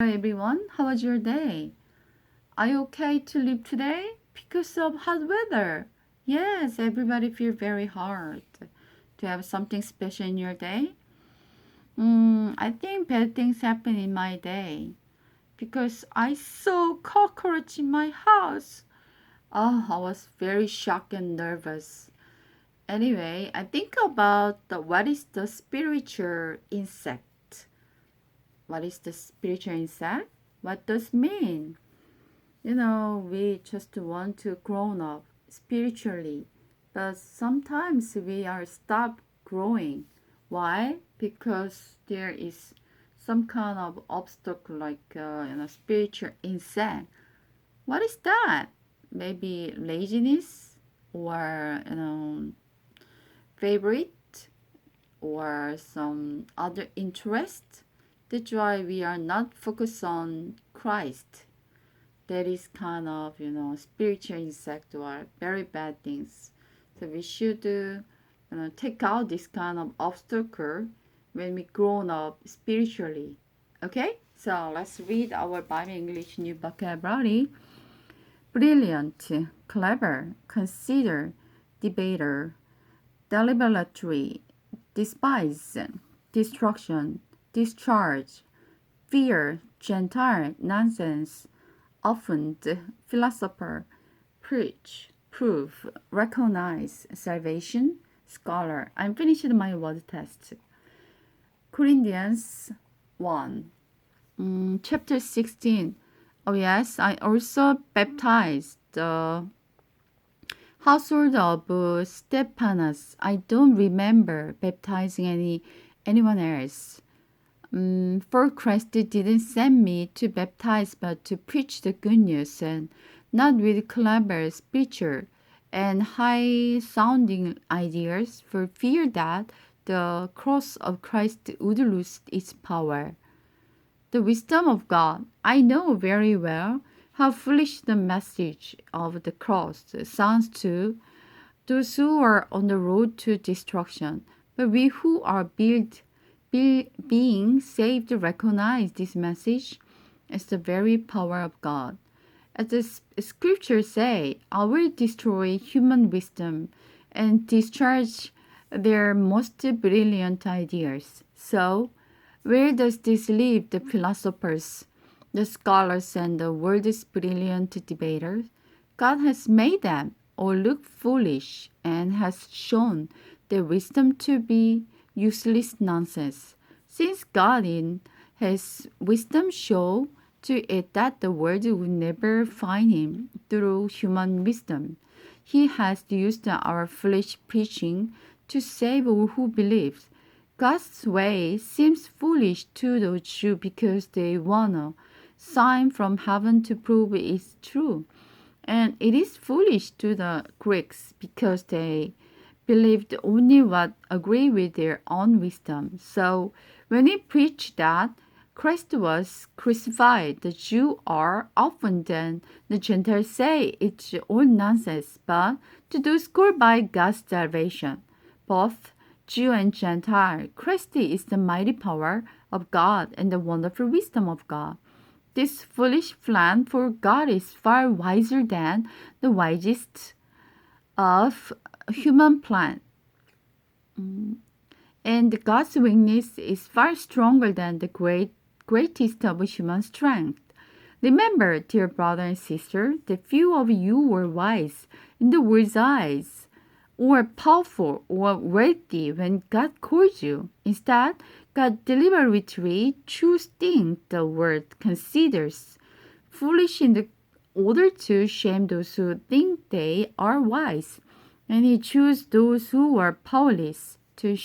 Hello everyone, how was your day? Are you okay to live today because of hot weather? Yes, everybody feel very hard to have something special in your day. I think bad things happen in my day because I saw cockroach in my house. Oh, I was very shocked and nervous. Anyway, I think about what is the spiritual insect. What is the spiritual insect? What does it mean? We just want to grow up spiritually, but sometimes we are stop growing. Why? Because there is some kind of obstacle like spiritual insect. What is that? Maybe laziness or favorite or some other interest. That's why we are not focused on Christ. That is kind of spiritual insect or very bad things. So we should take out this kind of obstacle when we grown up spiritually. Okay, so let's read our Bible English new vocabulary. Brilliant, clever, consider, debater, deliberatory, despise, destruction, discharge, fear, gentile, nonsense, often, philosopher, preach, prove, recognize, salvation, scholar. I'm finished my word test. Corinthians 1, chapter 16. Oh yes, I also baptized the household of Stephanas. I don't remember baptizing anyone else. For Christ didn't send me to baptize, but to preach the good news, and not with clever spiritual and high sounding ideas, for fear that the cross of Christ would lose its power. The wisdom of God. I know very well how foolish the message of the cross sounds to those who are on the road to destruction. But we who are being saved recognize this message as the very power of God. As the scriptures say, I will destroy human wisdom and discharge their most brilliant ideas. So, where does this leave the philosophers, the scholars, and the world's brilliant debaters? God has made them all look foolish and has shown their wisdom to be useless nonsense. Since God in his wisdom showed to it that the world would never find him through human wisdom, he has used our foolish preaching to save all who believe. God's way seems foolish to those Jews because they want a sign from heaven to prove it's true. And it is foolish to the Greeks because they believed only what agreed with their own wisdom. So when he preached that Christ was crucified, the Jews are often then the Gentiles say it's all nonsense, but to those called by God's salvation, both Jew and Gentile, Christ is the mighty power of God and the wonderful wisdom of God. This foolish plan for God is far wiser than the wisest of human plan. And God's weakness is far stronger than the greatest of human strength. Remember, dear brother and sister, that few of you were wise in the world's eyes, or powerful or wealthy when God called you. Instead, God deliberately chose things the world considers foolish in order to shame those who think they are wise. And he chose those who are powerless to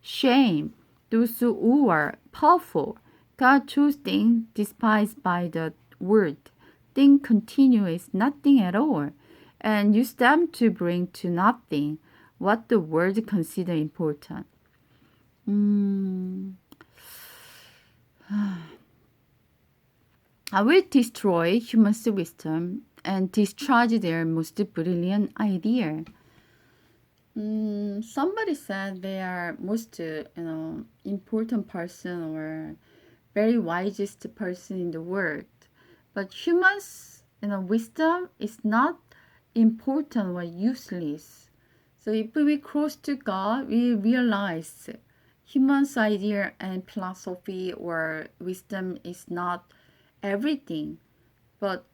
shame those who are powerful. God chose things despised by the world, things continuous, nothing at all, and used them to bring to nothing what the world consider important. I will destroy human's wisdom and discharge their most brilliant idea. Somebody said they are most important person or very wisest person in the world. But humans, wisdom is not important or useless. So if we cross to God, we realize humans' idea and philosophy or wisdom is not everything. But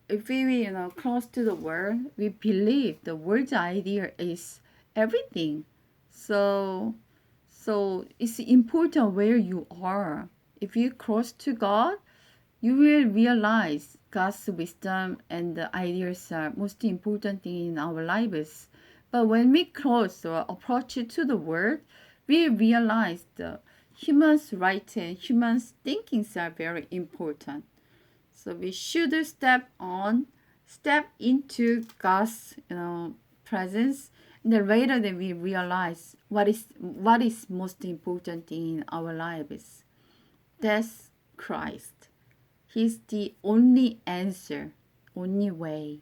if we close to the world, we believe the world's idea is everything. So it's important where you are. If you cross to God, you will realize God's wisdom and the ideas are most important thing in our lives. But when we close or approach to the world, we realize the humans' right and humans' thinkings are very important. So we should step into God's presence. And then later then we realize what is most important in our lives. That's Christ. He's the only answer, only way.